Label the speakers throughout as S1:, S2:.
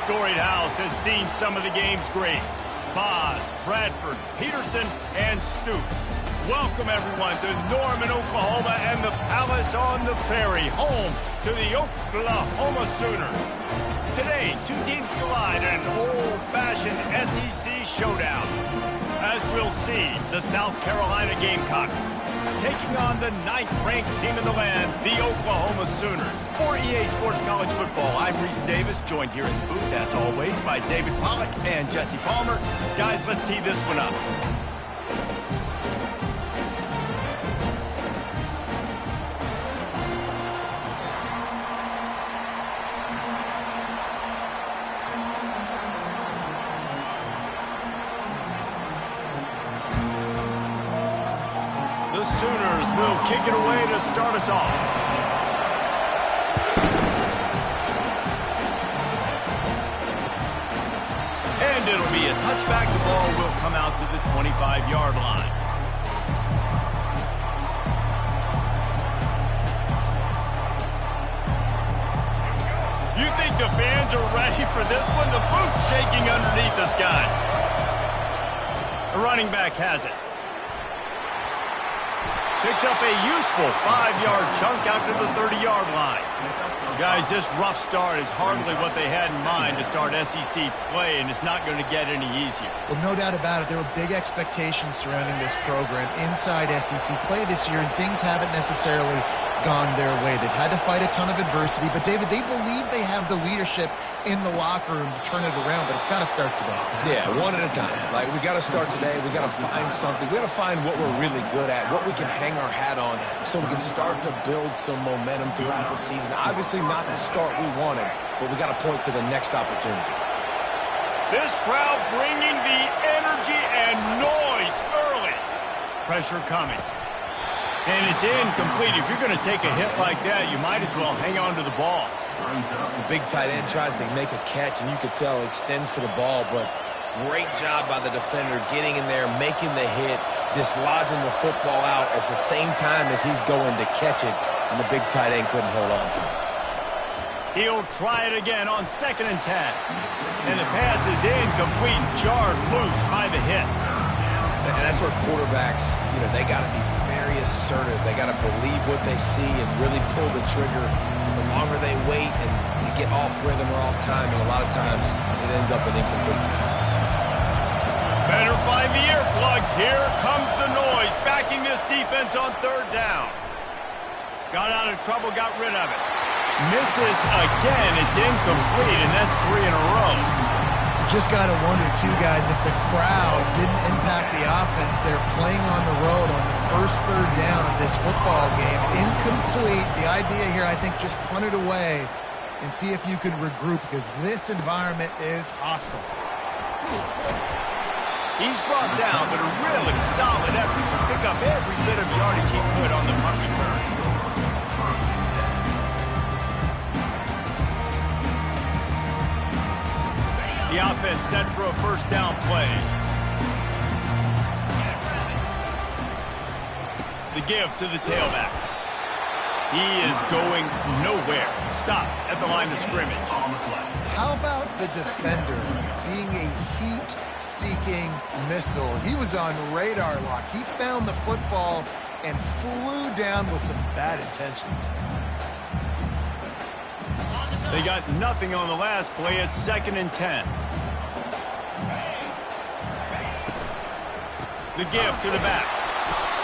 S1: storied house has seen some of the game's greats. Boz, Bradford, Peterson, and Stoops. Welcome, everyone, to Norman, Oklahoma, and the Palace on the Prairie, home to the Oklahoma Sooners. Today, two teams collide in an old-fashioned SEC showdown. As we'll see, the South Carolina Gamecocks taking on the 9th-ranked team in the land, the Oklahoma Sooners. For EA Sports College Football, I'm Reese Davis, joined here in the booth, as always, by David Pollack and Jesse Palmer. Guys, let's tee this one up. The Sooners will kick it away to start us off. And it'll be a touchback. The ball will come out to the 25-yard line. You think the fans are ready for this one? The booth's shaking underneath us, guys. The running back has it. Picks up a useful 5-yard chunk out to the 30-yard line. Guys, this rough start is hardly what they had in mind to start SEC play, and it's not going to get any easier.
S2: Well, no doubt about it. There were big expectations surrounding this program inside SEC play this year, and things haven't necessarily gone their way. They've had to fight a ton of adversity, but, David, they believe they have the leadership in the locker room to turn it around, but it's got to start today.
S3: Yeah, one at a time. Like, we got to start today. We got to find something. We got to find what we're really good at, what we can hang our hat on, so we can start to build some momentum throughout the season. Obviously not the start we wanted, but we got to point to the next opportunity.
S1: This crowd bringing the energy and noise early. Pressure coming. And it's incomplete. If you're going to take a hit like that, you might as well hang on to the ball.
S3: The big tight end tries to make a catch, and you could tell extends for the ball, but great job by the defender getting in there, making the hit, dislodging the football out at the same time as he's going to catch it, and the big tight end couldn't hold on to it.
S1: He'll try it again on 2nd and 10. And the pass is incomplete, jarred loose by the hit.
S3: And that's where quarterbacks, they got to be very assertive. They got to believe what they see and really pull the trigger. The longer they wait and they get off rhythm or off timing, a lot of times it ends up in incomplete passes.
S1: Better find the earplugs. Here comes the noise, backing this defense on 3rd down. Got out of trouble, got rid of it. Misses again. It's incomplete, and that's 3 in a row.
S2: Just got to wonder, too, guys, if the crowd didn't impact the offense. They're playing on the road on the first 3rd down of this football game. Incomplete. The idea here, I think, just punt it away and see if you could regroup, because this environment is hostile.
S1: He's brought down, but a really solid effort to pick up every bit of yardage he could on the punt return. The offense set for a 1st down play. The give to the tailback. He is going nowhere. Stop at the line of scrimmage.
S2: How about the defender being a heat-seeking missile? He was on radar lock. He found the football and flew down with some bad intentions.
S1: They got nothing on the last play. It's 2nd and 10. The give to the back.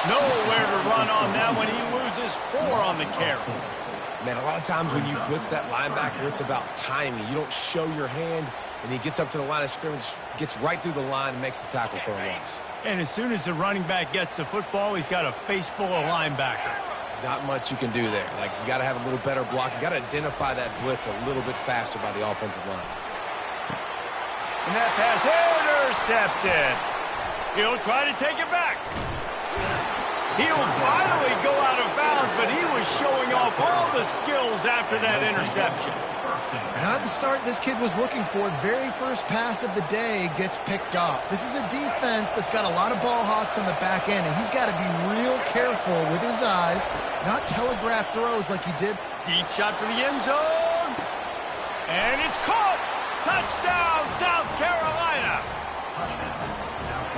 S1: Nowhere to run on that one. He loses 4 on the carry.
S3: Man, a lot of times when you blitz that linebacker, it's about timing. You don't show your hand, and he gets up to the line of scrimmage, gets right through the line, and makes the tackle for a loss.
S1: And as soon as the running back gets the football, he's got a face full of linebacker.
S3: Not much you can do there. Like, you got to have a little better block. You got to identify that blitz a little bit faster by the offensive line.
S1: And that pass intercepted. He'll try to take it back. He'll finally go out of bounds, but he was showing off all the skills after that interception.
S2: Not the start this kid was looking for. Very first pass of the day gets picked off. This is a defense that's got a lot of ball hawks on the back end, and he's got to be real careful with his eyes, not telegraph throws like he did.
S1: Deep shot for the end zone. And it's caught. Touchdown, South Carolina!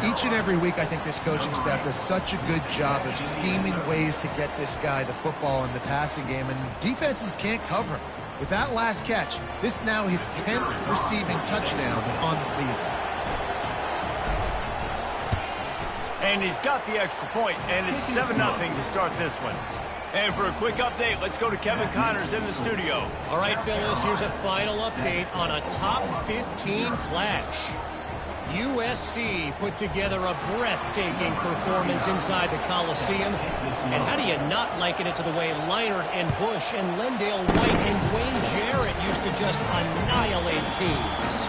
S2: Each and every week, I think this coaching staff does such a good job of scheming ways to get this guy the football in the passing game, and defenses can't cover him. With that last catch, this now his 10th receiving touchdown on the season.
S1: And he's got the extra point, and it's 7-0 to start this one. And for a quick update, let's go to Kevin Connors in the studio.
S4: All right, fellas, here's a final update on a top 15 clash. USC put together a breathtaking performance inside the Coliseum. And how do you not liken it to the way Leinart and Bush and Lendale White and Dwayne Jarrett used to just annihilate teams?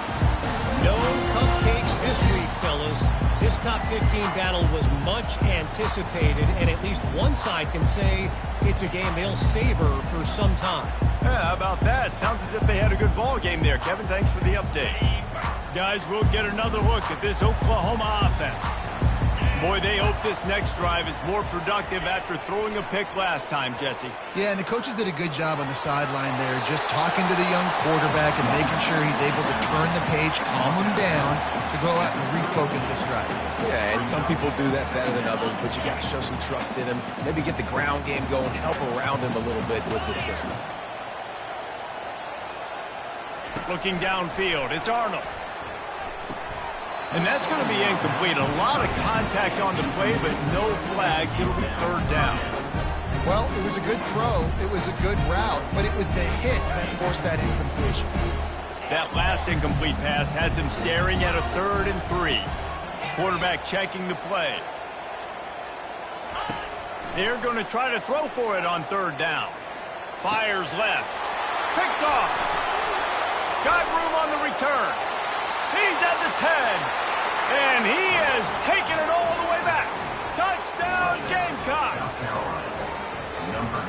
S4: No cupcakes this week, fellas. This top 15 battle was much anticipated, and at least one side can say it's a game they'll savor for some time.
S1: Yeah, how about that? Sounds as if they had a good ball game there, Kevin. Thanks for the update. Guys, we'll get another look at this Oklahoma offense. Boy, they hope this next drive is more productive after throwing a pick last time, Jesse.
S2: Yeah, and the coaches did a good job on the sideline there, just talking to the young quarterback and making sure he's able to turn the page, calm him down, to go out and refocus this drive.
S3: Yeah, and some people do that better than others, but you got to show some trust in him. Maybe get the ground game going, help around him a little bit with the system.
S1: Looking downfield, it's Arnold. And that's going to be incomplete. A lot of contact on the play, but no flags. It'll be third down.
S2: Well, it was a good throw. It was a good route, but it was the hit that forced that incompletion.
S1: That last incomplete pass has him staring at a 3rd and 3. Quarterback checking the play. They're going to try to throw for it on 3rd down. Fires left. Picked off. Got room on the return. He's at the 10, and he has taken it all the way back. Touchdown, Gamecocks.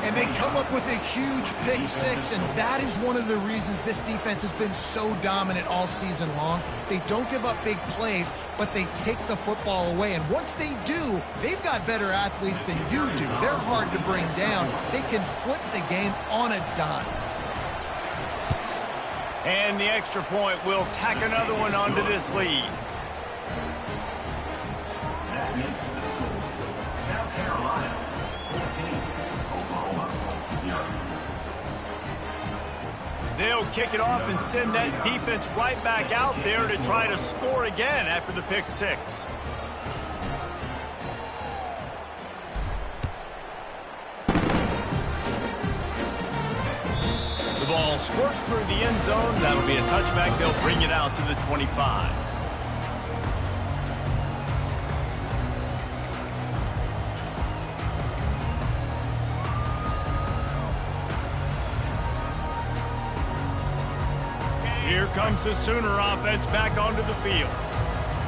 S2: And they come up with a huge pick 6, and that is one of the reasons this defense has been so dominant all season long. They don't give up big plays, but they take the football away. And once they do, they've got better athletes than you do. They're hard to bring down. They can flip the game on a dime.
S1: And the extra point will tack another one onto this lead.
S5: That makes the score South Carolina 14, Oklahoma 0.
S1: They'll kick it off and send that defense right back out there to try to score again after the pick 6. The ball squirts through the end zone. That'll be a touchback. They'll bring it out to the 25. Here comes the Sooner offense back onto the field.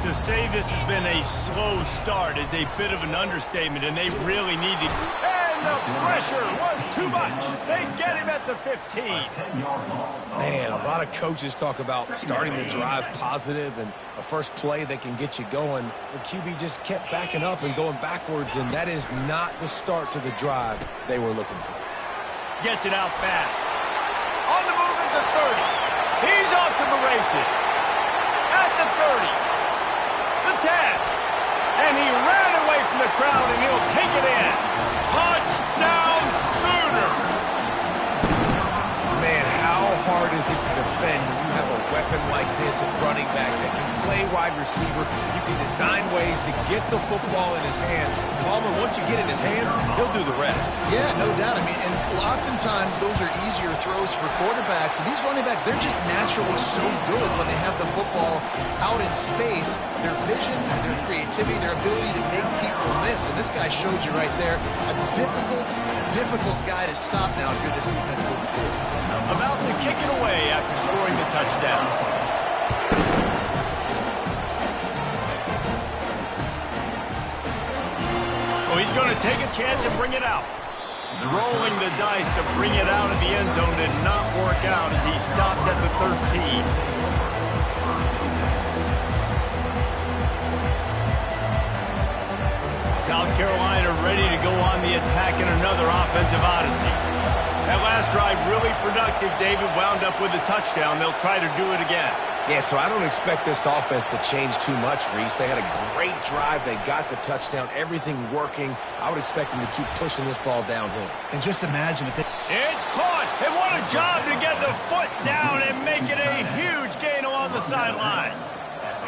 S1: To say this has been a slow start is a bit of an understatement, and they really need to... And the pressure was too much. They get him at the 15.
S3: Man, a lot of coaches talk about starting the drive positive and a first play that can get you going. The QB just kept backing up and going backwards, and that is not the start to the drive they were looking for.
S1: Gets it out fast. On the move at the 30. He's off to the races. At the 30. The 10. And he ran away from the crowd, and he'll take it in. Touchdown, Sooners!
S3: Man, how hard is it to defend when you have a weapon like this at running back that can play wide receiver? You can design ways to get the football in his hand. Palmer, once you get in his hands, he'll do the rest.
S2: Yeah, no doubt. I mean, and oftentimes those are easier throws for quarterbacks. And these running backs, they're just naturally so good when they have the football out in space. Their vision, their creativity, their ability to make people miss. And this guy shows you right there a difficult guy to stop now if you're this defense moving forward.
S1: About to kick it away after scoring the touchdown. Oh, he's going to take a chance and bring it out. Rolling the dice to bring it out of the end zone did not work out as he stopped at the 13. South Carolina ready to go on the attack in another offensive odyssey. That last drive really productive. David wound up with a touchdown. They'll try to do it again.
S3: Yeah, so I don't expect this offense to change too much, Reese. They had a great drive. They got the touchdown, everything working. I would expect them to keep pushing this ball downhill.
S2: And just imagine if they...
S1: It's caught, and what a job to get the foot down and make it a huge gain along the sideline.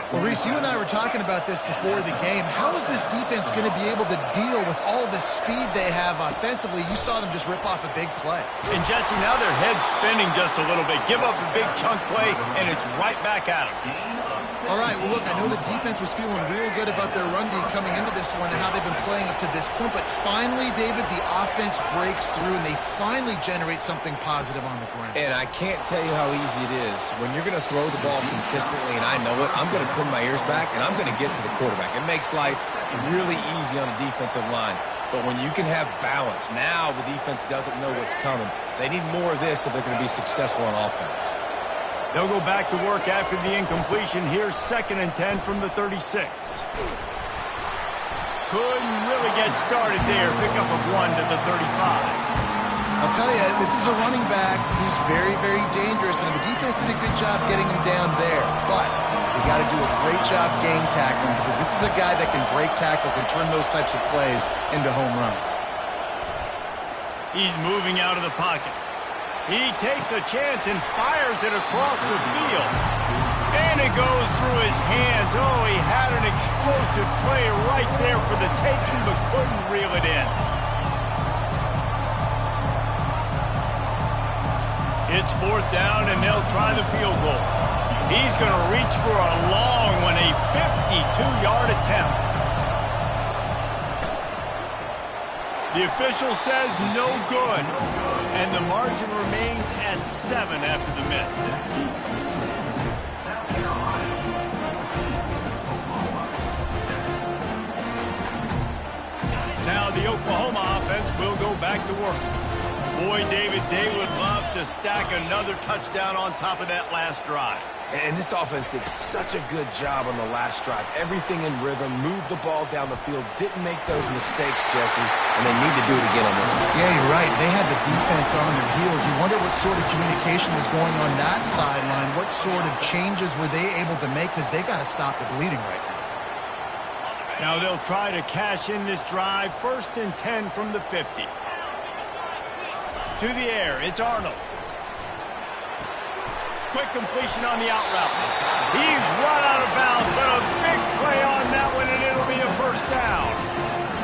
S2: Well, Reese, you and I were talking about this before the game. How is this defense going to be able to deal with all the speed they have offensively? You saw them just rip off a big play.
S1: And, Jesse, now their head's spinning just a little bit. Give up a big chunk play, and it's right back at them.
S2: All right, well, look, I know the defense was feeling real good about their run D coming into this one and how they've been playing up to this point, but finally, David, the offense breaks through, and they finally generate something positive on the ground.
S3: And I can't tell you how easy it is. When you're going to throw the ball consistently, and I know it, I'm going to pin my ears back, and I'm going to get to the quarterback. It makes life really easy on a defensive line. But when you can have balance, now the defense doesn't know what's coming. They need more of this if they're going to be successful on offense.
S1: They'll go back to work after the incompletion. Here's 2nd and 10 from the 36. Couldn't really get started there. Pick up of 1 to the 35.
S2: I'll tell you, this is a running back who's very, very dangerous, and the defense did a good job getting him down there. But you got to do a great job game tackling, because this is a guy that can break tackles and turn those types of plays into home runs.
S1: He's moving out of the pocket. He takes a chance and fires it across the field. And it goes through his hands. Oh, he had an explosive play right there for the taking, but couldn't reel it in. It's 4th down, and they'll try the field goal. He's going to reach for a long one, a 52-yard attempt. The official says no good, and the margin remains at 7 after the miss. Now the Oklahoma offense will go back to work. Boy, David, they would love to stack another touchdown on top of that last drive.
S3: And this offense did such a good job on the last drive. Everything in rhythm, moved the ball down the field, didn't make those mistakes, Jesse, and they need to do it again on this one.
S2: Yeah, you're right. They had the defense on their heels. You wonder what sort of communication was going on that sideline. What sort of changes were they able to make, because they got to stop the bleeding right now.
S1: Now they'll try to cash in this drive. 1st and 10 from the 50. To the air, it's Arnold. Quick completion on the out route. He's run out of bounds, but a big play on that one, and it'll be a 1st down.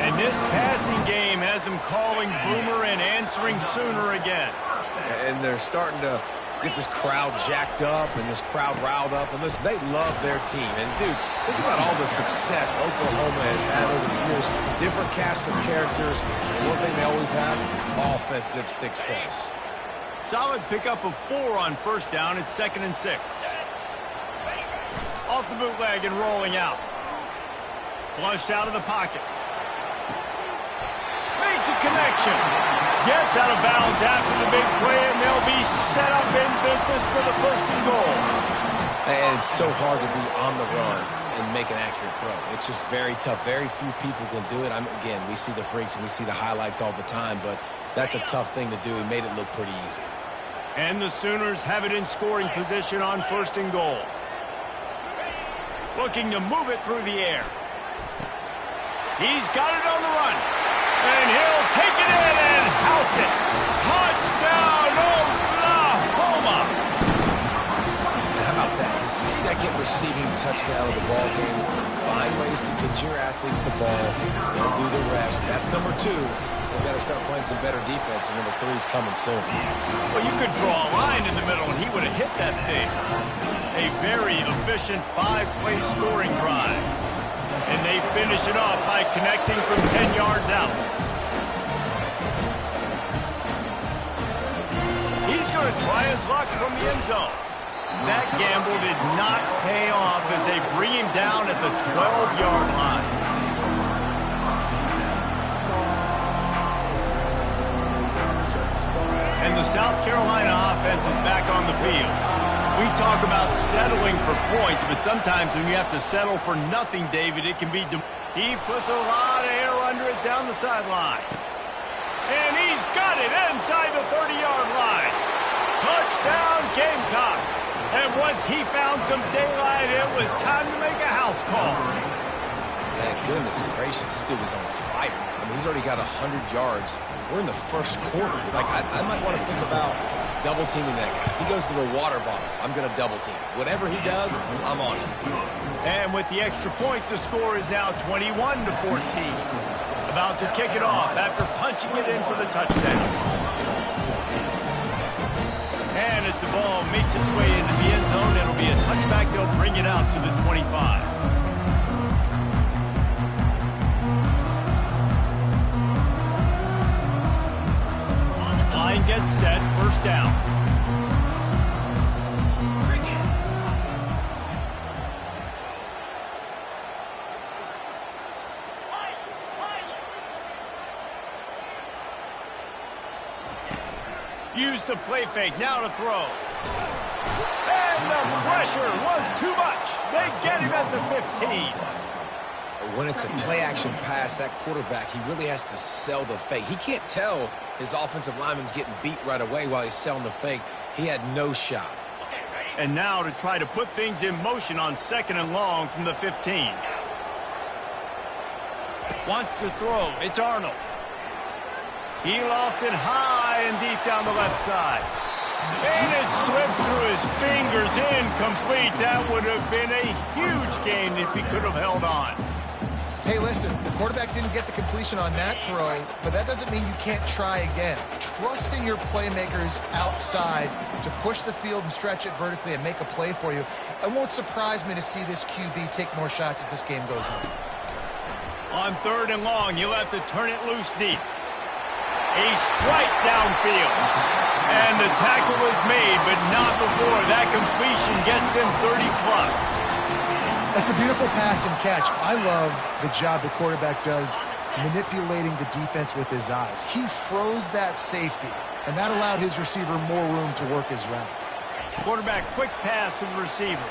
S1: And this passing game has him calling Boomer and answering Sooner again.
S3: And they're starting to get this crowd jacked up and this crowd riled up. And listen, they love their team. And, dude, think about all the success Oklahoma has had over the years. Different cast of characters. And one thing they always have, offensive success.
S1: Solid pickup of 4 on 1st down. It's 2nd and 6. Off the bootleg and rolling out. Flushed out of the pocket. Makes a connection. Gets out of bounds after the big play, and they'll be set up in business for the 1st and goal.
S3: And it's so hard to be on the run and make an accurate throw. It's just very tough. Very few people can do it. Again, we see the freaks and we see the highlights all the time, but that's a tough thing to do. He made it look pretty easy.
S1: And the Sooners have it in scoring position on 1st and goal. Looking to move it through the air. He's got it on the run. And he'll take it in and house it. Touchdown, Oklahoma!
S3: How about that? His 2nd receiving touchdown of the ball game. Find ways to get your athletes the ball. They'll do the rest. That's number 2. They better start playing some better defense. And number 3's coming soon.
S1: Well, you could draw a line in the middle, and he would have hit that thing. A very efficient 5-play scoring drive. And they finish it off by connecting from 10 yards out. He's going to try his luck from the end zone. That gamble did not pay off as they bring him down at the 12-yard line. And the South Carolina offense is back on the field. We talk about settling for points, but sometimes when you have to settle for nothing, David, it can be... He puts a lot of air under it down the sideline. And he's got it inside the 30-yard line. Touchdown, Gamecocks. And once he found some daylight, it was time to make a house call.
S3: Man, goodness gracious, this dude is on fire. I mean, he's already got 100 yards. We're in the first quarter. Like, I might want to think about double teaming that guy. If he goes to the water bottle, I'm going to double team. Whatever he does, I'm on it.
S1: And with the extra point, the score is now 21-14. About to kick it off after punching it in for the touchdown. And as the ball makes its way into the end zone, it'll be a touchback. They'll bring it out to the 25. Line gets set, first down. Use the play fake, now to throw. And the pressure was too much. They get him at the 15.
S3: When it's a play-action pass, that quarterback, he really has to sell the fake. He can't tell his offensive lineman's getting beat right away while he's selling the fake. He had no shot.
S1: And now to try to put things in motion on 2nd and long from the 15. Wants to throw. It's Arnold. He lofts it high and deep down the left side. And it slips through his fingers, incomplete. That would have been a huge gain if he could have held on.
S2: Hey, listen, the quarterback didn't get the completion on that throw, but that doesn't mean you can't try again. Trust in your playmakers outside to push the field and stretch it vertically and make a play for you. It won't surprise me to see this QB take more shots as this game goes on.
S1: On 3rd and long, you'll have to turn it loose deep. A strike downfield. And the tackle is made, but not before that completion gets them 30-plus.
S2: That's a beautiful pass and catch. I love the job the quarterback does manipulating the defense with his eyes. He froze that safety, and that allowed his receiver more room to work his route.
S1: Quarterback quick pass to the receiver.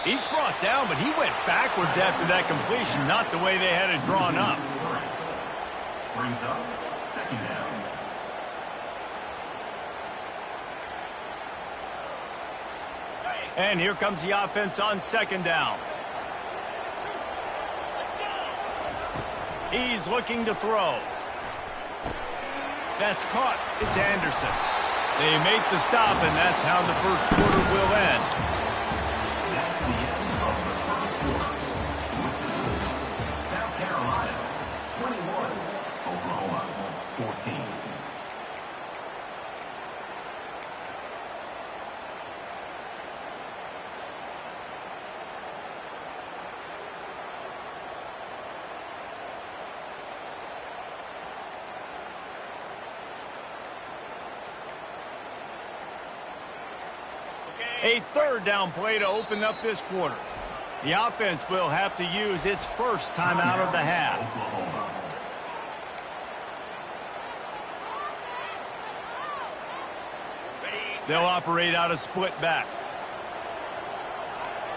S1: He's brought down, but he went backwards after that completion, not the way they had it drawn up.
S5: Brings up 2nd down.
S1: And here comes the offense on 2nd down. He's looking to throw. That's caught. It's Anderson. They make the stop, and that's how the first quarter will end.
S5: That's the end of the first quarter. South Carolina 21, Oklahoma 14.
S1: A 3rd down play to open up this quarter. The offense will have to use its first timeout of the half. They'll operate out of split backs.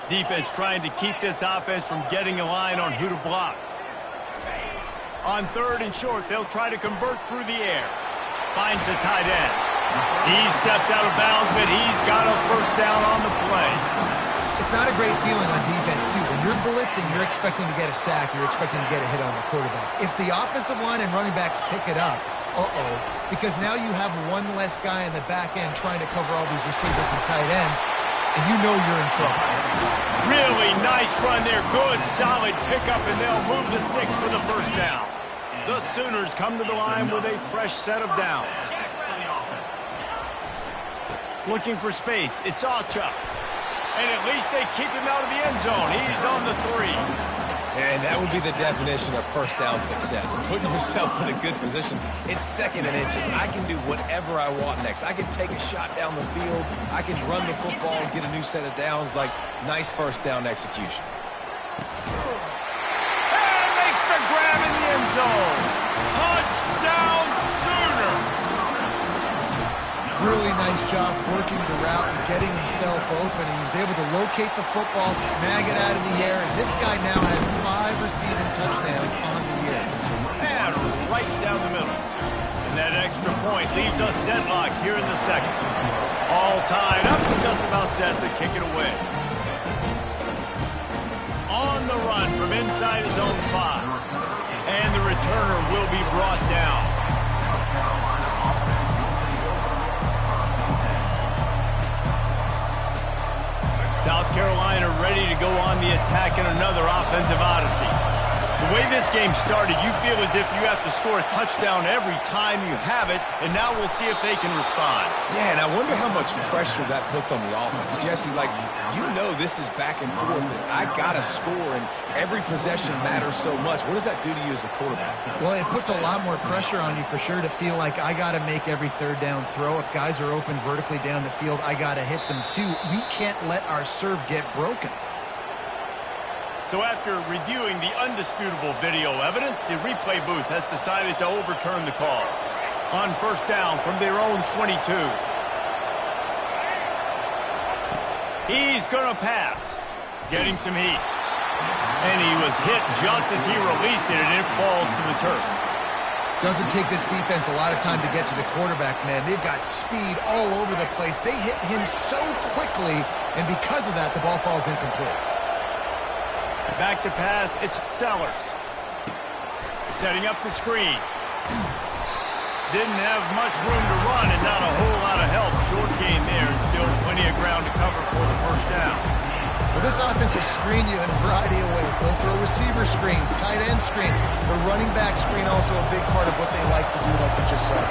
S1: Defense trying to keep this offense from getting a line on who to block. On 3rd and short, they'll try to convert through the air. Finds the tight end. He steps out of bounds, but he's got a first down on the play.
S2: It's not a great feeling on defense, too. When you're blitzing, you're expecting to get a sack. You're expecting to get a hit on the quarterback. If the offensive line and running backs pick it up, because now you have one less guy in the back end trying to cover all these receivers and tight ends, and you know you're in trouble.
S1: Really nice run there. Good, solid pickup, and they'll move the sticks for the first down. The Sooners come to the line with a fresh set of downs. Looking for space. It's Acha. And at least they keep him out of the end zone. He's on the 3.
S3: And that would be the definition of first down success. Putting yourself in a good position. It's 2nd and inches. I can do whatever I want next. I can take a shot down the field. I can run the football and get a new set of downs. Like, nice first down execution.
S1: And makes the grab in the end zone. Touchdown Sooners.
S2: Really nice job working the route and getting himself open. He was able to locate the football, snag it out of the air, and this guy now has 5 receiving touchdowns on the year.
S1: And right down the middle. And that extra point leaves us deadlocked here in the 2nd. All tied up, just about set to kick it away. On the run from inside his own 5. And the returner will be brought down. South Carolina ready to go on the attack in another offensive odyssey. The way this game started, you feel as if you have to score a touchdown every time you have it, and now we'll see if they can respond.
S3: Yeah, and I wonder how much pressure that puts on the offense. Jesse, like, you know this is back and forth, and I got to score, and every possession matters so much. What does that do to you as a quarterback?
S2: Well, it puts a lot more pressure on you for sure to feel like I got to make every third down throw. If guys are open vertically down the field, I got to hit them too. We can't let our serve get broken.
S1: So after reviewing the undisputable video evidence, the replay booth has decided to overturn the call. On first down from their own 22. He's going to pass. Getting some heat. And he was hit just as he released it, and it falls to the turf.
S2: Doesn't take this defense a lot of time to get to the quarterback, man. They've got speed all over the place. They hit him so quickly, and because of that, the ball falls incomplete.
S1: Back to pass, it's Sellers. Setting up the screen. Didn't have much room to run and not a whole lot of help. Short gain there and still plenty of ground to cover for the first down.
S2: Well, this offense will screen you in a variety of ways. They'll throw receiver screens, tight end screens. The running back screen also a big part of what they like to do, like you just saw.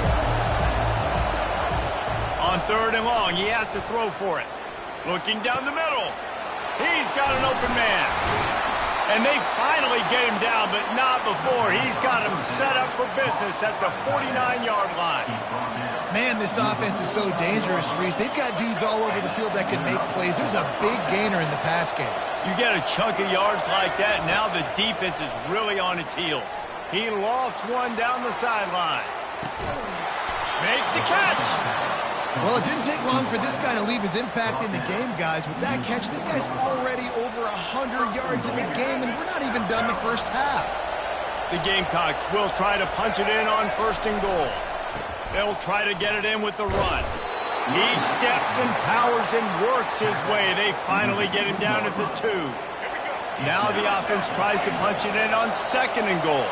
S1: On third and long, he has to throw for it. Looking down the middle. He's got an open man. And they finally get him down, but not before. He's got him set up for business at the 49-yard line.
S2: Man, this offense is so dangerous, Reese. They've got dudes all over the field that can make plays. There's a big gainer in the pass game.
S1: You get a chunk of yards like that, now the defense is really on its heels. He lofts one down the sideline. Makes the catch.
S2: Well, it didn't take long for this guy to leave his impact in the game, guys. With that catch, this guy's already over 100 yards in the game, and we're not even done the first half.
S1: The Gamecocks will try to punch it in on first and goal. They'll try to get it in with the run. He steps and powers and works his way. They finally get him down at the 2. Now the offense tries to punch it in on second and goal.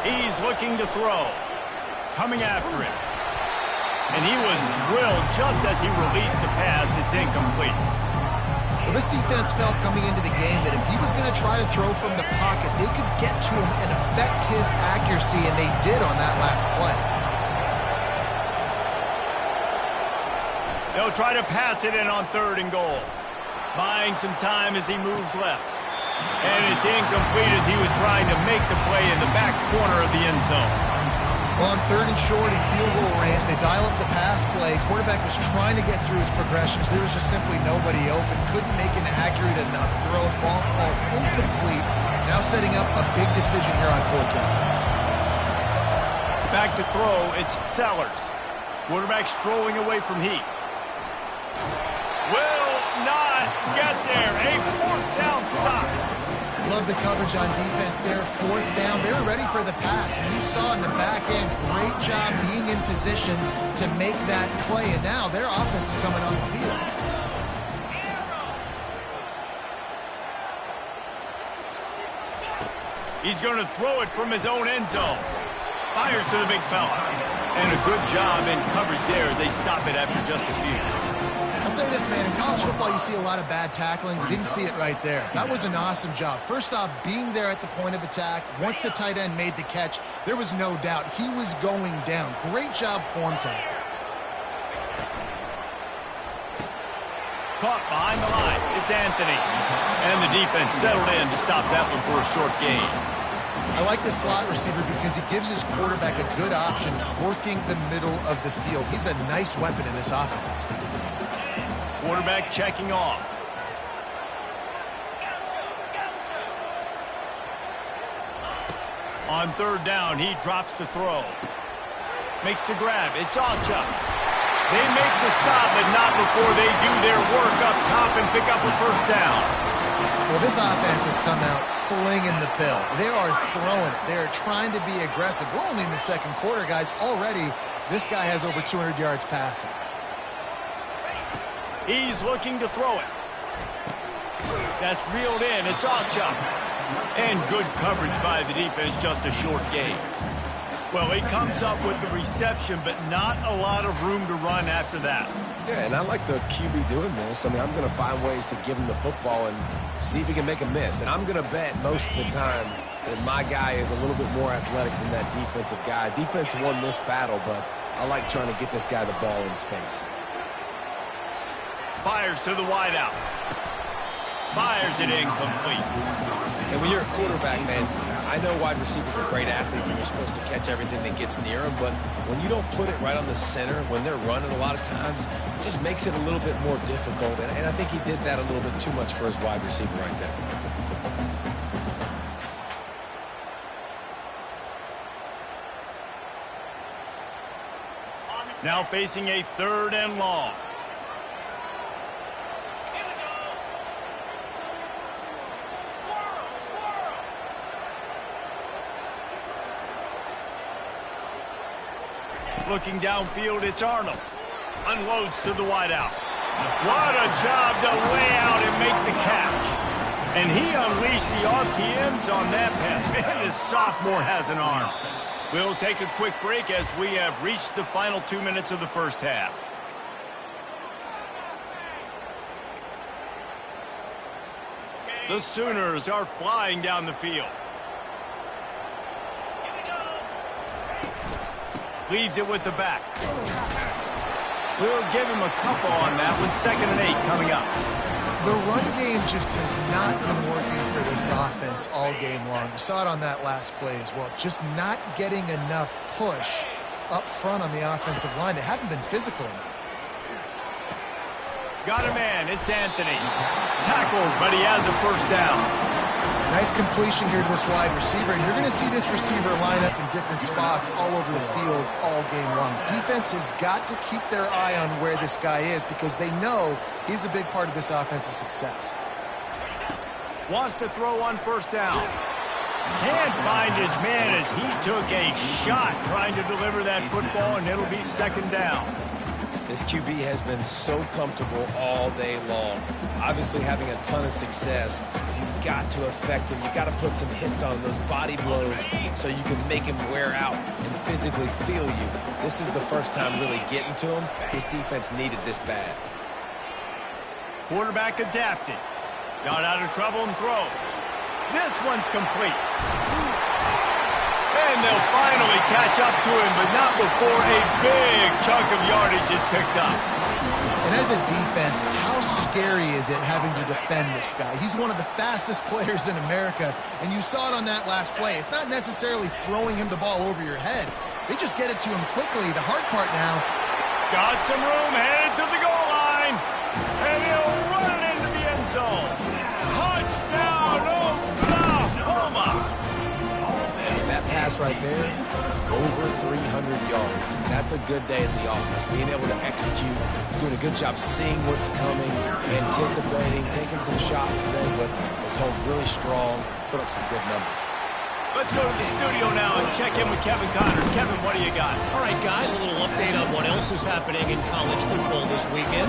S1: He's looking to throw. Coming after him. And he was drilled just as he released the pass. It's incomplete.
S2: Well, this defense felt coming into the game that if he was going to try to throw from the pocket, they could get to him and affect his accuracy, and they did on that last play.
S1: They'll try to pass it in on third and goal. Buying some time as he moves left. And it's incomplete as he was trying to make the play in the back corner of the end zone.
S2: Well, on third and short in field goal range, they dial up the pass play. Quarterback was trying to get through his progressions. There was just simply nobody open. Couldn't make an accurate enough throw. Ball falls incomplete. Now setting up a big decision here on fourth down.
S1: Back to throw, it's Sellers. Quarterback strolling away from Heat. Will not get there. A fourth down stop.
S2: Love the coverage on defense there. Fourth down. They were ready for the pass. And you saw in the back end, great job being in position to make that play. And now their offense is coming on the field.
S1: He's going to throw it from his own end zone. Fires to the big fella. And a good job in coverage there as they stop it after just a few.
S2: I'll say this, man. In college football, you see a lot of bad tackling. You didn't see it right there. That was an awesome job. First off, being there at the point of attack. Once the tight end made the catch, there was no doubt he was going down. Great job form tackle.
S1: Caught behind the line. It's Anthony. And the defense settled in to stop that one for a short gain.
S2: I like the slot receiver because he gives his quarterback a good option working the middle of the field. He's a nice weapon in this offense.
S1: Quarterback checking off. On third down, he drops to throw. Makes the grab. It's Ocha. They make the stop, but not before they do their work up top and pick up a first down.
S2: Well, this offense has come out slinging the pill. They are throwing it. They are trying to be aggressive. We're only in the second quarter, guys. Already, this guy has over 200 yards passing.
S1: He's looking to throw it. That's reeled in. It's off jump. And good coverage by the defense, just a short gain. Well, he comes up with the reception, but not a lot of room to run after that.
S3: Yeah, and I like the QB doing this. I mean, I'm going to find ways to give him the football and see if he can make a miss. And I'm going to bet most of the time that my guy is a little bit more athletic than that defensive guy. Defense won this battle, but I like trying to get this guy the ball in space.
S1: Fires to the wideout. Fires it incomplete.
S3: And when you're a quarterback, man, I know wide receivers are great athletes and you're supposed to catch everything that gets near them, but when you don't put it right on the center, when they're running a lot of times, it just makes it a little bit more difficult. And I think he did that a little bit too much for his wide receiver right there.
S1: Now facing a 3rd and long. Looking downfield, it's Arnold. Unloads to the wideout. What a job to lay out and make the catch. And he unleashed the RPMs on that pass. Man, this sophomore has an arm. We'll take a quick break as we have reached the final 2 minutes of the first half. The Sooners are flying down the field. Leaves it with the back. We'll give him a couple on that one. 2nd and 8 coming up.
S2: The run game just has not been working for this offense all game long. You saw it on that last play as well. Just not getting enough push up front on the offensive line. They haven't been physical enough.
S1: Got a man. It's Anthony. Tackled, but he has a first down.
S2: Nice completion here to this wide receiver. And you're going to see this receiver line up in different spots all over the field all game long. Defense has got to keep their eye on where this guy is because they know he's a big part of this offense's success.
S1: Wants to throw on 1st down. Can't find his man as he took a shot trying to deliver that football, and it'll be 2nd down.
S3: This QB has been so comfortable all day long. Obviously having a ton of success. You've got to affect him. You've got to put some hits on those body blows so you can make him wear out and physically feel you. This is the first time really getting to him. His defense needed this bad.
S1: Quarterback adapted. Got out of trouble and throws. This one's complete. And they'll finally catch up to him, but not before a big chunk of yardage is picked up.
S2: And as a defense, how scary is it having to defend this guy? He's one of the fastest players in America, and you saw it on that last play. It's not necessarily throwing him the ball over your head. They just get it to him quickly. The hard part now.
S1: Got some room, headed to the goal line, and he'll run it into the end zone. Touchdown, Oklahoma!
S3: That pass right there, over 300 yards. That's a good day at the office. Being able to execute, doing a good job seeing what's coming, anticipating, taking some shots today, but has held really strong, put up some good numbers.
S1: Let's go to the studio now and check in with Kevin Connors. Kevin, what do you got?
S4: All right, guys, a little update on what else is happening in college football this weekend.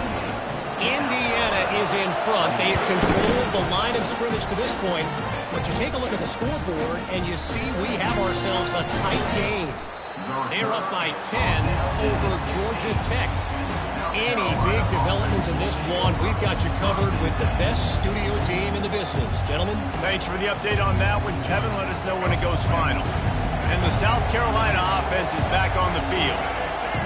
S4: Indiana is in front. They've controlled the line of scrimmage to this point. But you take a look at the scoreboard, and you see we have ourselves a tight game. They're up by 10 over Georgia Tech. Any big developments in this one, we've got you covered with the best studio team in the business. Gentlemen.
S1: Thanks for the update on that one. Kevin, let us know when it goes final. And the South Carolina offense is back on the field.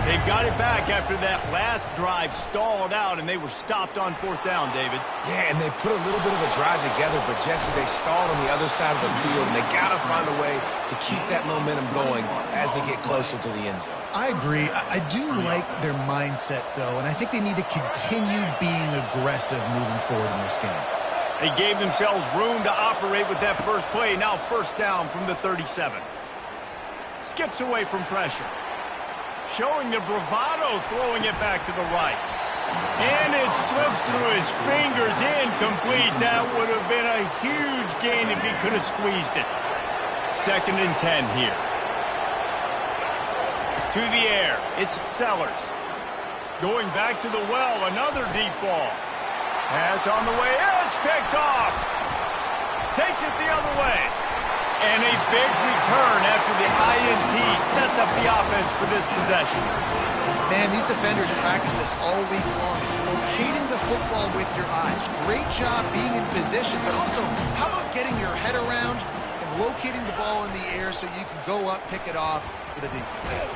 S1: They've got it back after that last drive stalled out, and they were stopped on 4th down, David.
S3: Yeah, and they put a little bit of a drive together, but Jesse, they stalled on the other side of the field, and they got to find a way to keep that momentum going as they get closer to the end zone.
S2: I agree. I do like their mindset, though, and I think they need to continue being aggressive moving forward in this game.
S1: They gave themselves room to operate with that first play. Now 1st down from the 37. Skips away from pressure. Showing the bravado, throwing it back to the right. And it slips through his fingers, incomplete. That would have been a huge gain if he could have squeezed it. 2nd and 10 here. To the air, it's Sellers. Going back to the well, another deep ball. Pass on the way, it's picked off. Takes it the other way. And a big return after the INT sets up the offense for this possession.
S2: Man, these defenders practice this all week long. It's locating the football with your eyes. Great job being in position, but also, how about getting your head around and locating the ball in the air so you can go up, pick it off for the defense.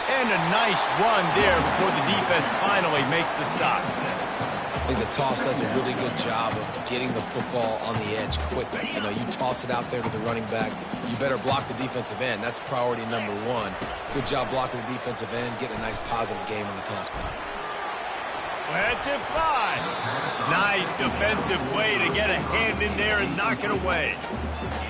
S1: And a nice run there before the defense finally makes the stop.
S3: I think the toss does a really good job of getting the football on the edge quickly. You know, you toss it out there to the running back, you better block the defensive end. That's priority number one. Good job blocking the defensive end, getting a nice positive game on the toss play.
S1: Let's it fly. Nice defensive play to get a hand in there and knock it away.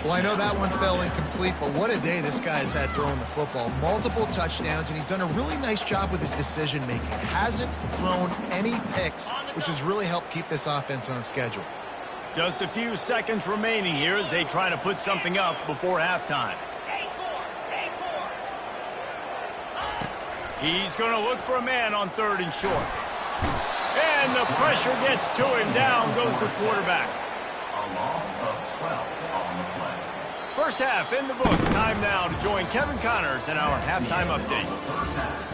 S2: Well, I know that one fell incomplete, but what a day this guy's had throwing the football. Multiple touchdowns, and he's done a really nice job with his decision-making. Hasn't thrown any picks, which has really helped keep this offense on schedule.
S1: Just a few seconds remaining here as they try to put something up before halftime. He's going to look for a man on 3rd and short. And the pressure gets to him. Down goes the quarterback.
S5: A loss of 12 on the play.
S1: First half in the books. Time now to join Kevin Connors in our halftime update.
S5: First half.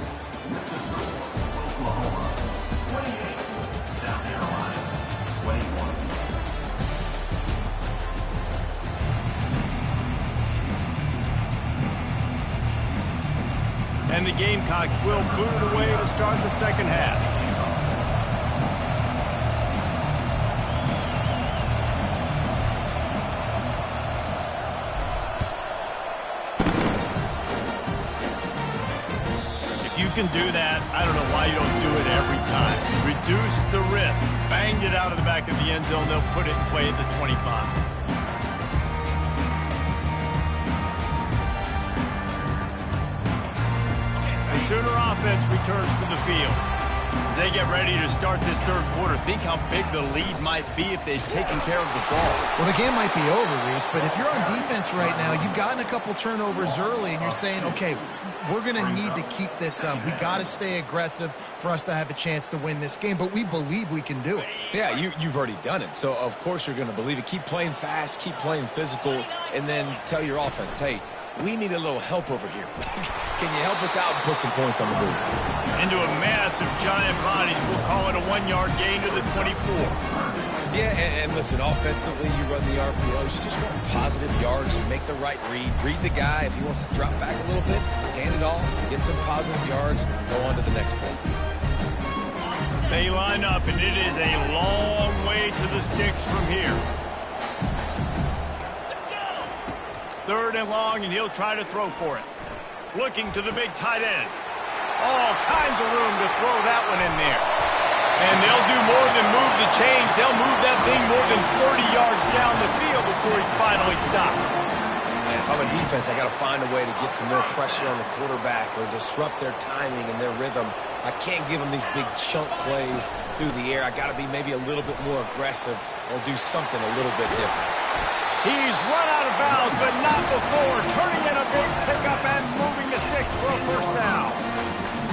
S5: This is Oklahoma 28, South Carolina 21.
S1: And the Gamecocks will boot it away to start the second half. If you can do that, I don't know why you don't do it every time. Reduce the risk. Banged it out of the back of the end zone. They'll put it in play at the 25. The Sooner offense returns to the field. As they get ready to start this third quarter, think how big the lead might be if they've taken care of the ball.
S2: Well, the game might be over, Reese, but if you're on defense right now, you've gotten a couple turnovers early, and you're saying, okay, we're going to need to keep this up. We got to stay aggressive for us to have a chance to win this game, but we believe we can do it.
S3: Yeah, you've already done it, so of course you're going to believe it. Keep playing fast, keep playing physical, and then tell your offense, hey, we need a little help over here. Can you help us out and put some points on the board?
S1: Into a massive giant body. We'll call it a 1-yard gain to the 24.
S3: Yeah, and listen, offensively, you run the RPOs. You just want positive yards, make the right read. Read the guy. If he wants to drop back a little bit, hand it off, get some positive yards, go on to the next play.
S1: They line up, and it is a long way to the sticks from here. 3rd and long, and he'll try to throw for it. Looking to the big tight end. All kinds of room to throw that one in there. And they'll do more than move the chains. They'll move that thing more than 30 yards down the field before he's finally stopped.
S3: Man, if I'm a defense, I got to find a way to get some more pressure on the quarterback or disrupt their timing and their rhythm. I can't give them these big chunk plays through the air. I got to be maybe a little bit more aggressive or do something a little bit different.
S1: He's run out of bounds, but not before. Turning in a big pickup and moving the sticks for a first down.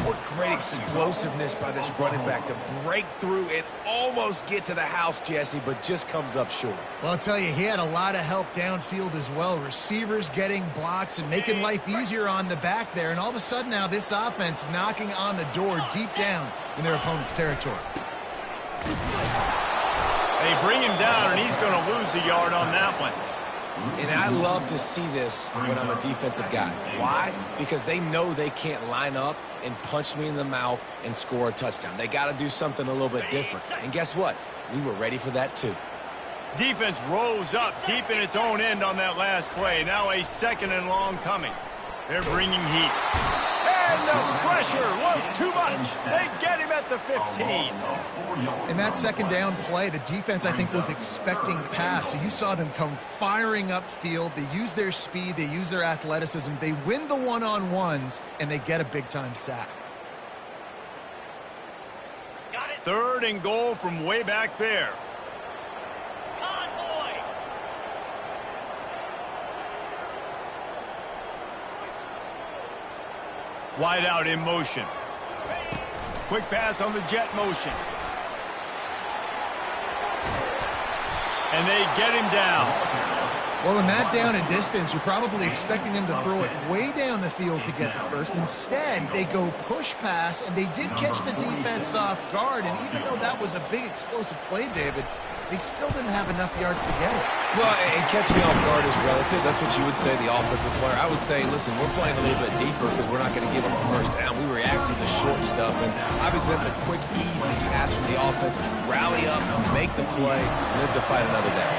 S3: What great explosiveness by this running back to break through and almost get to the house, Jesse, but just comes up short.
S2: Well, I'll tell you, he had a lot of help downfield as well. Receivers getting blocks and making life easier on the back there. And all of a sudden now this offense knocking on the door deep down in their opponent's territory.
S1: They bring him down, and he's going to lose a yard on that one.
S3: And I love to see this when I'm a defensive guy. Why? Because they know they can't line up and punch me in the mouth and score a touchdown. They got to do something a little bit different. And guess what? We were ready for that too.
S1: Defense rose up deep in its own end on that last play. Now a 2nd and long coming. They're bringing heat. And the pressure was too much. They get him at the 15.
S2: In that 2nd down play, the defense, I think, was expecting pass. So you saw them come firing upfield. They use their speed. They use their athleticism. They win the one-on-ones, and they get a big-time sack.
S1: 3rd and goal from way back there. Wide out in motion. Quick pass on the jet motion. And they get him down.
S2: Well, in that down and distance, you're probably expecting him to throw it way down the field to get the first. Instead, they go push pass, and they did catch the defense off guard. And even though that was a big explosive play, David, they still didn't have enough yards to get it.
S3: Well, and catching off guard is relative. That's what you would say, the offensive player. I would say, listen, we're playing a little bit deeper because we're not going to give them a first down. We react to the short stuff, and obviously that's a quick, easy pass from the offense. Rally up, make the play, live to fight another down.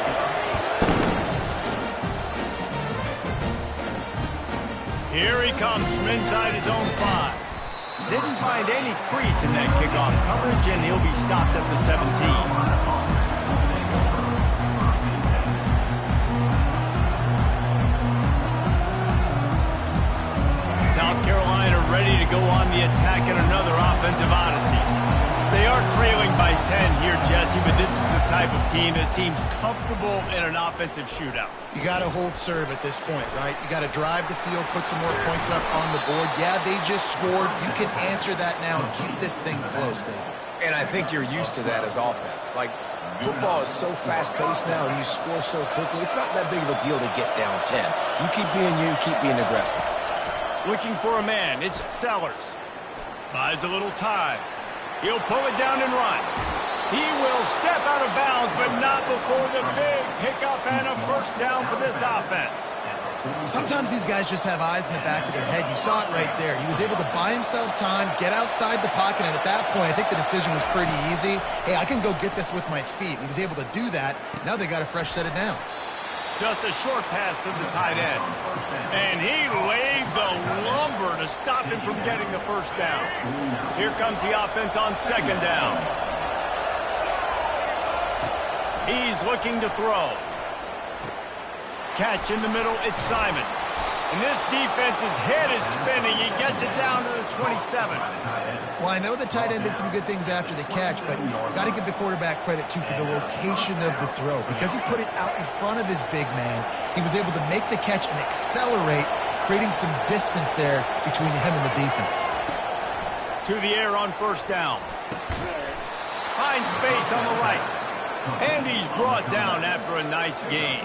S1: Here he comes from inside his own 5. Didn't find any crease in that kickoff coverage, and he'll be stopped at the 17. South Carolina ready to go on the attack in another offensive odyssey. They are trailing by 10 here, Jesse, but this is the type of team that seems comfortable in an offensive shootout.
S2: You got to hold serve at this point, right? You got to drive the field, put some more points up on the board. Yeah, they just scored. You can answer that now and keep this thing close, David.
S3: And I think you're used to that as offense. Like, football is so fast-paced now, and you score so quickly. It's not that big of a deal to get down 10. You keep being aggressive.
S1: Looking for a man. It's Sellers. Buys a little time. He'll pull it down and run. He will step out of bounds, but not before the big pickup and a first down for this offense.
S2: Sometimes these guys just have eyes in the back of their head. You saw it right there. He was able to buy himself time, get outside the pocket, and at that point, I think the decision was pretty easy. Hey, I can go get this with my feet. He was able to do that. Now they got a fresh set of downs.
S1: Just a short pass to the tight end. And he laid the lumber to stop him from getting the first down. Here comes the offense on second down. He's looking to throw. Catch in the middle, it's Simon. And this defense's head is spinning. He gets it down to the 27.
S2: Well, I know the tight end did some good things after the catch, but got to give the quarterback credit, too, for the location of the throw. Because he put it out in front of his big man, he was able to make the catch and accelerate, creating some distance there between him and the defense.
S1: To the air on first down. Finds space on the right. And he's brought down after a nice game.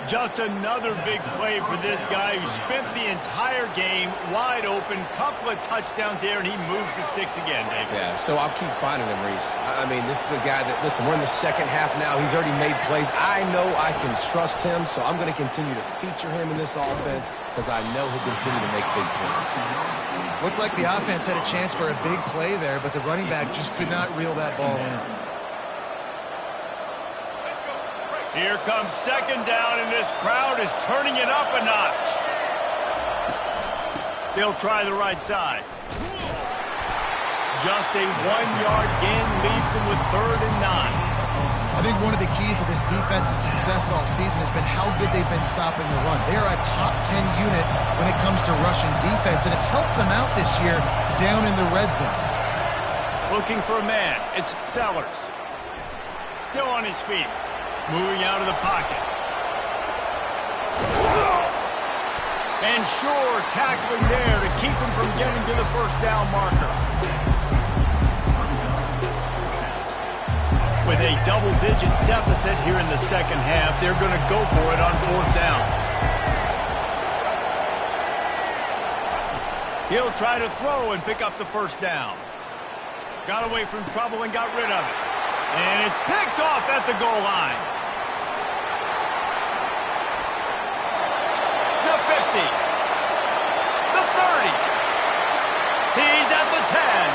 S1: Just another big play for this guy who spent the entire game wide open. Couple of touchdowns there, and he moves the sticks again, David.
S3: Yeah, so I'll keep finding him, Reese. I mean, this is a guy that, listen, we're in the second half now. He's already made plays. I know I can trust him, so I'm going to continue to feature him in this offense because I know he'll continue to make big plays.
S2: Looked like the offense had a chance for a big play there, but the running back just could not reel that ball in.
S1: Here comes second down, and this crowd is turning it up a notch. They'll try the right side. Just a 1-yard gain leaves them with 3rd and 9.
S2: I think one of the keys to this defense's success all season has been how good they've been stopping the run. They are a top 10 unit when it comes to rushing defense, and it's helped them out this year down in the red zone.
S1: Looking for a man. It's Sellers. Still on his feet. Moving out of the pocket. And sure, tackling there to keep him from getting to the first down marker. With a double-digit deficit here in the second half, they're going to go for it on 4th down. He'll try to throw and pick up the first down. Got away from trouble and got rid of it. And it's picked off at the goal line. The 50. The 30. He's at the 10.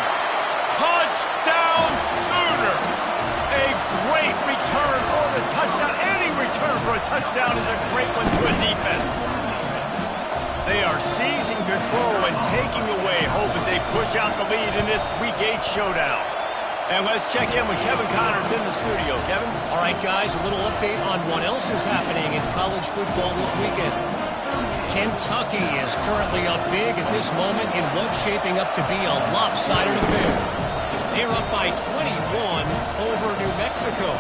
S1: Touchdown Sooners. A great return for the touchdown. Any return for a touchdown is a great one to a defense. They are seizing control and taking away hope as they push out the lead in this Week 8 showdown. And let's check in with Kevin Connors in the studio. Kevin?
S4: All right, guys, a little update on what else is happening in college football this weekend. Kentucky is currently up big at this moment in what's shaping up to be a lopsided affair. They're up by 21 over New Mexico.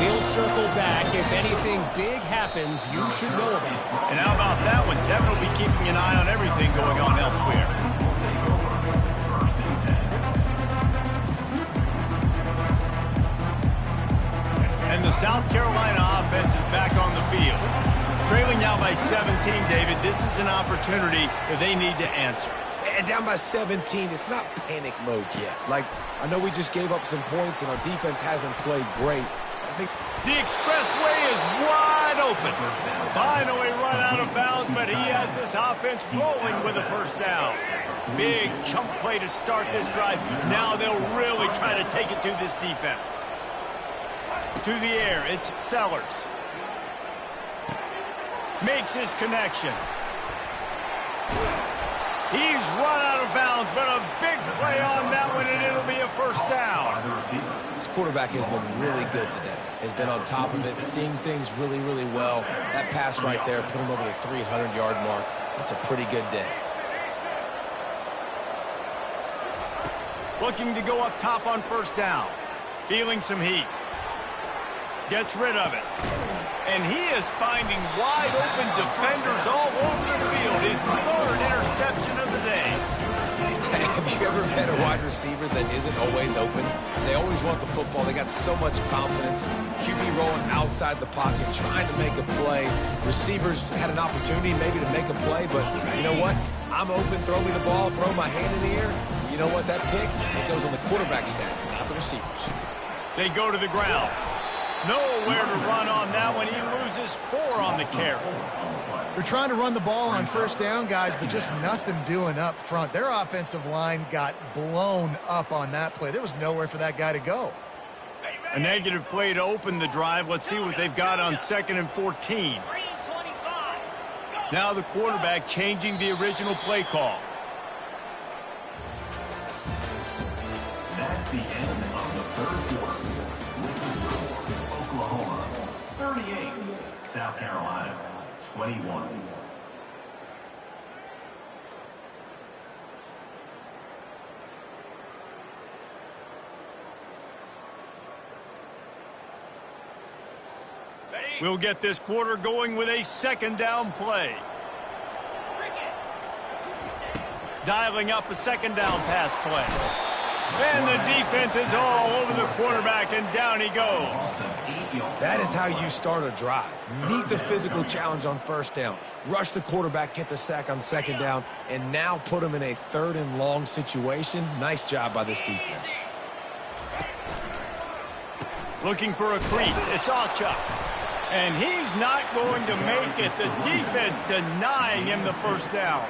S4: We'll circle back. If anything big happens, you should know about it.
S1: And how about that one? Kevin will be keeping an eye on everything going on elsewhere. And the South Carolina offense is back on the field. Trailing now by 17, David. This is an opportunity that they need to answer.
S3: And down by 17, it's not panic mode yet. Like, I know we just gave up some points and our defense hasn't played great. I think
S1: the expressway is wide open. Finally run out of bounds, but he has this offense rolling with a first down. Big chunk play to start this drive. Now they'll really try to take it to this defense. To the air, it's Sellers. Makes his connection. He's run out of bounds, but a big play on that one, and it'll be a first down.
S3: This quarterback has been really good today. Has been on top of it, seeing things really, really well. That pass right there put him over the 300-yard mark. That's a pretty good day.
S1: Looking to go up top on first down. Feeling some heat. Gets rid of it. And he is finding wide-open defenders all over the field. His third interception of the day.
S3: Have you ever met a wide receiver that isn't always open? They always want the football. They got so much confidence. QB rolling outside the pocket, trying to make a play. Receivers had an opportunity maybe to make a play, but you know what? I'm open, throw me the ball, throw my hand in the air. You know what? That pick, it goes on the quarterback stats, not the receivers.
S1: They go to the ground. Nowhere to run on that one. He loses 4 on the carry.
S2: They're trying to run the ball on first down, guys, but just nothing doing up front. Their offensive line got blown up on that play. There was nowhere for that guy to go.
S1: A negative play to open the drive. Let's see what they've got on 2nd and 14. Now the quarterback changing the original play call.
S5: That's the end of the third quarter. Oklahoma 38, South Carolina 21.
S1: We'll get this quarter going with a second down play. Dialing up a second down pass play. And the defense is all over the quarterback, and down he goes.
S3: That is how you start a drive. Meet the physical challenge on first down. Rush the quarterback, get the sack on second down, and now put him in a 3rd and long situation. Nice job by this defense.
S1: Looking for a crease. It's Achuk. And he's not going to make it. The defense denying him the first down.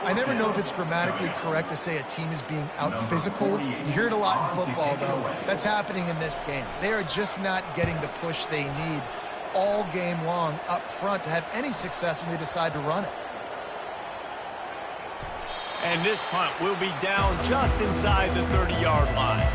S2: I never know if it's grammatically correct to say a team is being out-physicaled. You hear it a lot in football, though. That's happening in this game. They are just not getting the push they need all game long up front to have any success when they decide to run it.
S1: And this punt will be down just inside the 30-yard line.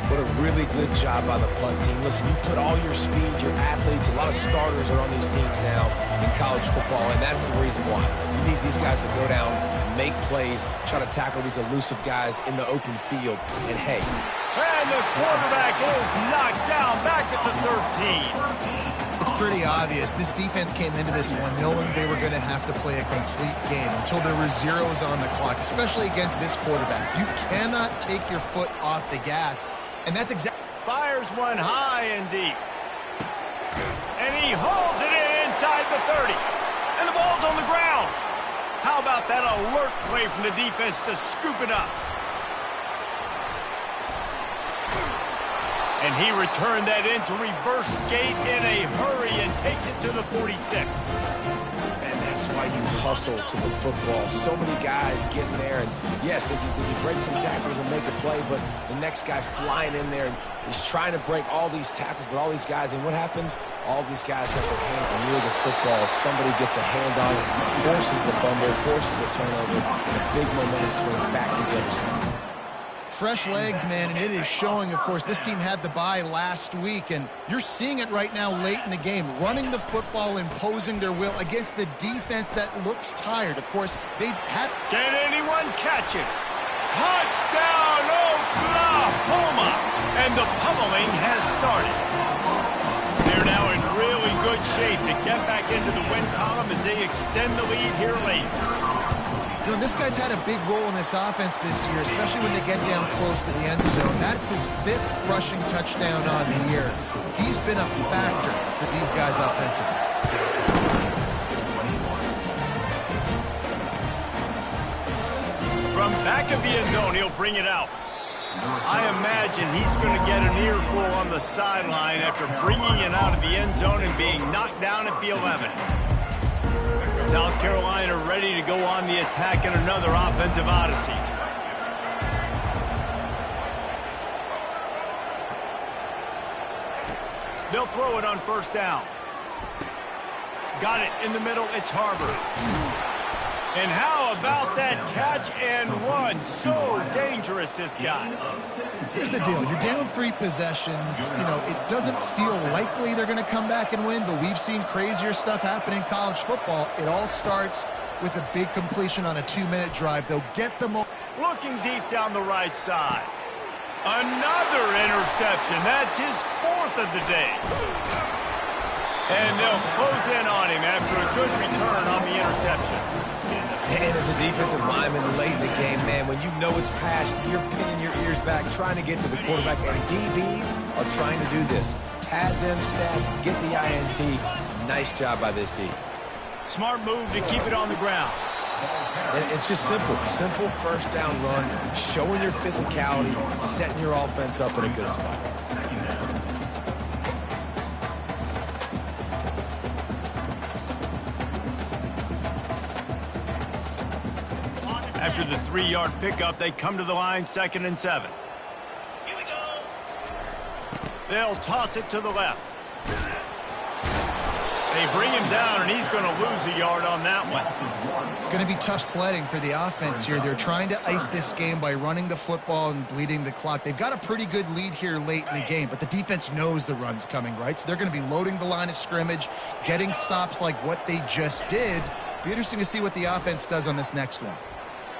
S3: What a really good job by the punt team. Listen, you put all your speed, your athletes, a lot of starters are on these teams now in college football, and that's the reason why. You need these guys to go down, make plays, try to tackle these elusive guys in the open field, and hey.
S1: And the quarterback is knocked down back at the 13.
S2: It's pretty obvious. This defense came into this one knowing they were going to have to play a complete game until there were zeros on the clock, especially against this quarterback. You cannot take your foot off the gas. And that's exactly...
S1: Fires one high and deep. And he hauls it in inside the 30. And the ball's on the ground. How about that alert play from the defense to scoop it up? And he returned that into reverse skate in a hurry and takes it to the 46.
S3: And that's why you hustle to the football. So many guys getting there, and yes, does he break some tackles and make a play, but the next guy flying in there, and he's trying to break all these tackles, but all these guys, and what happens? All these guys have their hands near the football. Somebody gets a hand on it, forces the fumble, forces the turnover, and a big momentum swing back to the other side.
S2: Fresh legs, man, and it is showing, of course. This team had the bye last week, and you're seeing it right now late in the game. Running the football, imposing their will against the defense that looks tired. Of course, they had...
S1: Can anyone catch it? Touchdown, Oklahoma! And the pummeling has started. They're now in really good shape to get back into the win column as they extend the lead here late.
S2: You know, this guy's had a big role in this offense this year, especially when they get down close to the end zone. That's his 5th rushing touchdown on the year. He's been a factor for these guys offensively.
S1: From back of the end zone, he'll bring it out. I imagine he's going to get an earful on the sideline after bringing it out of the end zone and being knocked down at the 11. South Carolina ready to go on the attack in another offensive odyssey. They'll throw it on first down. Got it in the middle. It's Harbor. And how about that catch and run? So dangerous, this guy.
S2: Here's the deal. You're down 3 possessions. You know, it doesn't feel likely they're going to come back and win, but we've seen crazier stuff happen in college football. It all starts with a big completion on a 2-minute drive. They'll get them all.
S1: Looking deep down the right side. Another interception. That's his 4th of the day. And they'll close in on him after a good return on the interception.
S3: And as a defensive lineman late in the game, man, when you know it's past, you're pinning your ears back, trying to get to the quarterback, and DBs are trying to do this. Pad them stats, get the INT. Nice job by this D.
S1: Smart move to keep it on the ground.
S3: And it's just simple. Simple first down run, showing your physicality, setting your offense up in a good spot.
S1: After the 3-yard pickup, they come to the line, 2nd and 7. Here we go. They'll toss it to the left. They bring him down, and he's going to lose a yard on that one.
S2: It's going to be tough sledding for the offense here. They're trying to ice this game by running the football and bleeding the clock. They've got a pretty good lead here late in the game, but the defense knows the run's coming, right? So they're going to be loading the line of scrimmage, getting stops like what they just did. Be interesting to see what the offense does on this next one.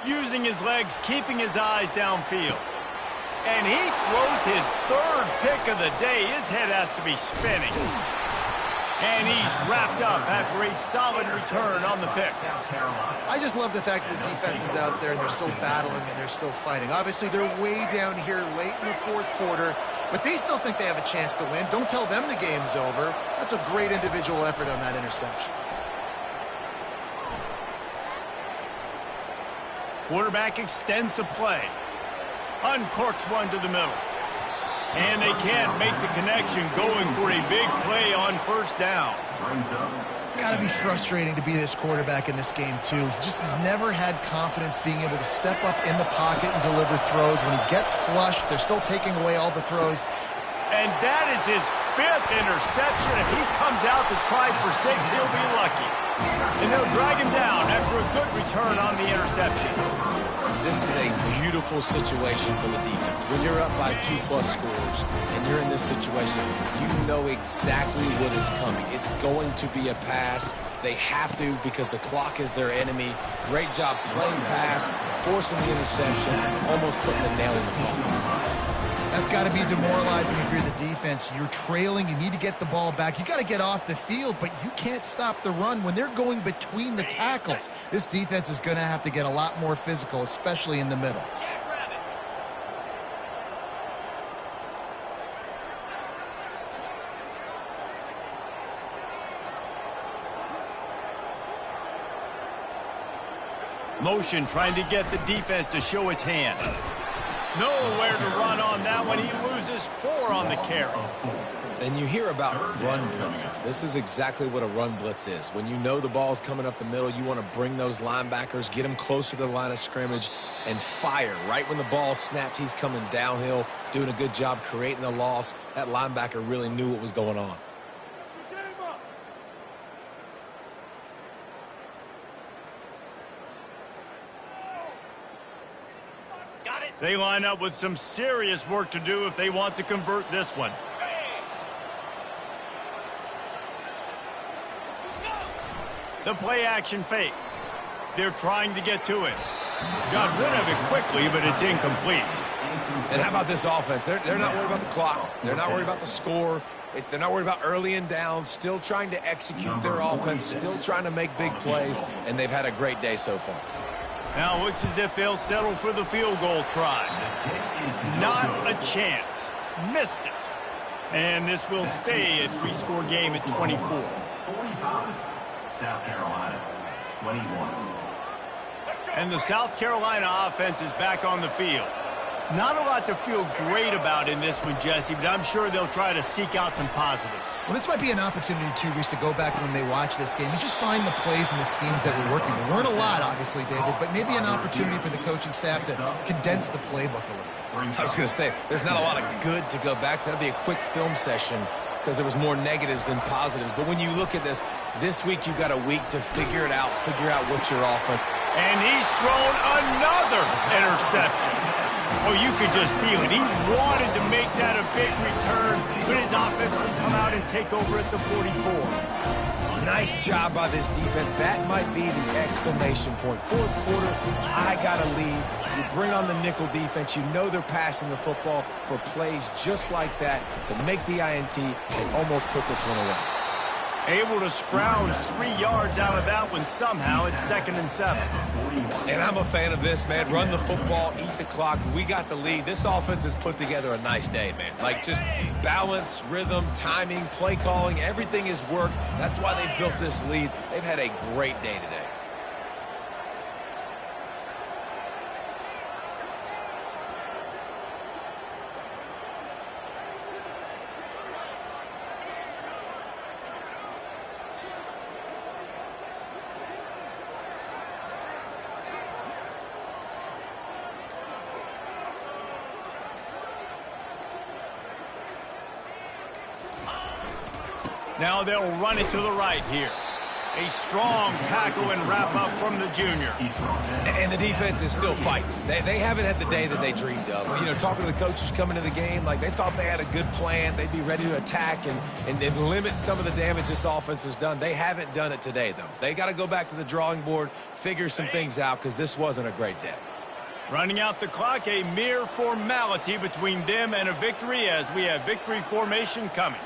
S1: Using his legs, keeping his eyes downfield. And he throws his 3rd pick of the day. His head has to be spinning. And he's wrapped up after a solid return on the pick.
S2: I just love the fact that the defense is out there and they're still battling and they're still fighting. Obviously, they're way down here late in the 4th quarter, but they still think they have a chance to win. Don't tell them the game's over. That's a great individual effort on that interception.
S1: Quarterback extends the play. Uncorks one to the middle. And they can't make the connection, going for a big play on first down.
S2: It's got to be frustrating to be this quarterback in this game, too. He just has never had confidence being able to step up in the pocket and deliver throws. When he gets flushed, they're still taking away all the throws.
S1: And that is his 5th interception. If he comes out to try for 6, he'll be lucky. And they'll drag him down after a good return on the interception.
S3: This is a beautiful situation for the defense. When you're up by 2+ scores and you're in this situation, you know exactly what is coming. It's going to be a pass. They have to, because the clock is their enemy. Great job playing pass, forcing the interception, almost putting the nail in the coffin.
S2: That's got to be demoralizing if you're the defense. You're trailing. You need to get the ball back. You got to get off the field, but you can't stop the run. When they're going between the tackles, this defense is going to have to get a lot more physical, especially in the middle.
S1: Motion trying to get the defense to show his hand. Nowhere to run on that one. He loses 4 on the carry.
S3: And you hear about run blitzes. This is exactly what a run blitz is. When you know the ball's coming up the middle, you want to bring those linebackers, get them closer to the line of scrimmage, and fire. Right when the ball snapped, he's coming downhill, doing a good job creating the loss. That linebacker really knew what was going on.
S1: They line up with some serious work to do if they want to convert this one. The play action fake. They're trying to get to it. Got rid of it quickly, but it's incomplete.
S3: And how about this offense? They're not worried about the clock. They're not worried about the score. They're not worried about early and down, still trying to execute their offense, still trying to make big plays, and they've had a great day so far.
S1: Now it looks as if they'll settle for the field goal try. Not a chance. Missed it. And this will stay a three-score game at 24.
S5: 45, South Carolina, 21.
S1: And the South Carolina offense is back on the field. Not a lot to feel great about in this one, Jesse, but I'm sure they'll try to seek out some positives.
S2: Well, this might be an opportunity, too, Reese, to go back when they watch this game and just find the plays and the schemes that were working. There weren't a lot, obviously, David, but maybe an opportunity for the coaching staff to condense the playbook a little.
S3: I was going to say, there's not a lot of good to go back to. That'd be a quick film session because there was more negatives than positives. But when you look at this week you've got a week to figure it out, figure out what you're offering.
S1: And he's thrown another interception. Oh, you could just feel it. He wanted to make that a big return, but his offense would come out and take over at the 44.
S3: Nice job by this defense. That might be the exclamation point. Fourth quarter, I got a lead. You bring on the nickel defense. You know they're passing the football for plays just like that to make the INT and almost put this one away.
S1: Able to scrounge 3 yards out of that one somehow. It's 2nd and 7.
S3: And I'm a fan of this, man. Run the football, eat the clock. We got the lead. This offense has put together a nice day, man. Like just balance, rhythm, timing, play calling, everything has worked. That's why they've built this lead. They've had a great day today.
S1: Now they'll run it to the right here. A strong tackle and wrap up from the junior.
S3: And the defense is still fighting. They haven't had the day that they dreamed of. You know, talking to the coaches coming to the game, like they thought they had a good plan. They'd be ready to attack and limit some of the damage this offense has done. They haven't done it today, though. They got to go back to the drawing board, figure some things out, because this wasn't a great day.
S1: Running out the clock, a mere formality between them and a victory as we have victory formation coming.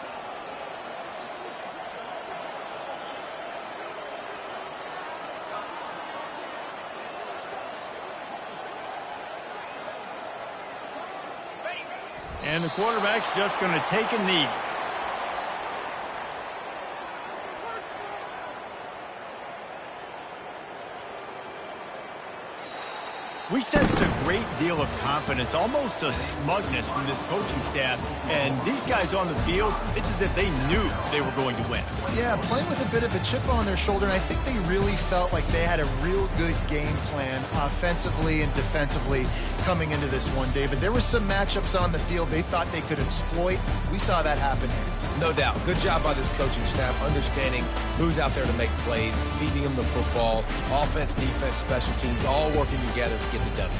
S1: And the quarterback's just going to take a knee. We sensed a great deal of confidence, almost a smugness from this coaching staff. And these guys on the field, it's as if they knew they were going to win.
S2: Yeah, playing with a bit of a chip on their shoulder, and I think they really felt like they had a real good game plan offensively and defensively coming into this one, David. There were some matchups on the field they thought they could exploit. We saw that happen here.
S3: No doubt. Good job by this coaching staff, understanding who's out there to make plays, feeding them the football, offense, defense, special teams, all working together to get the W.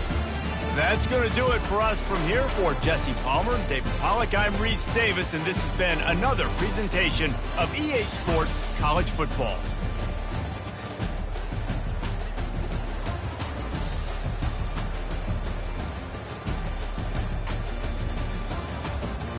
S1: That's going to do it for us from here. For Jesse Palmer, David Pollack, I'm Reese Davis, and this has been another presentation of EA Sports College Football.